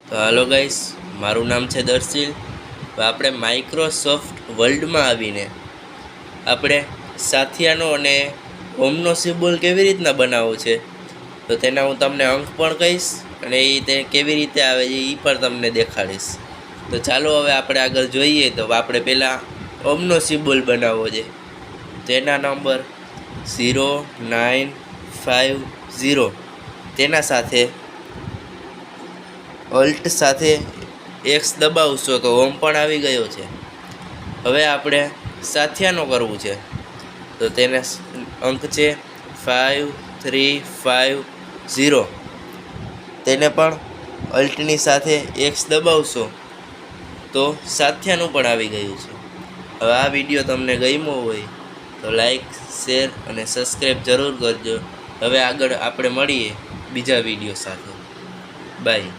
તો હાલો ગાઈસ, મારું નામ છે દર્શિલ। તો આપણે માઇક્રોસોફ્ટ વર્લ્ડમાં આવીને આપણે સાથિયાનો અને હોમનો સિમ્બોલ કેવી રીતના બનાવવો છે તો તેના હું તમને અંક પણ કહીશ અને એ તે કેવી રીતે આવે છે એ પણ તમને દેખાડીશ। તો ચાલો હવે આપણે આગળ જોઈએ। તો આપણે પહેલાં હોમનો સિમ્બોલ બનાવવો છે। તેના નંબર 0950 તેના સાથે ઓલ્ટ સાથે એક્સ દબાવશો તો હોમ પણ આવી ગયો છે। હવે આપણે સાથિયાનો કરવું છે તો તેને અંક છે 5350 તેને પણ ઓલ્ટની સાથે એક્સ દબાવશો તો સાથિયાનું પણ આવી ગયું છે। હવે આ વિડીયો તમને ગમ્યો હોય તો લાઈક, શેર અને સબસ્ક્રાઈબ જરૂર કરજો। હવે આગળ આપણે મળીએ બીજા વિડીયો સાથે। બાય।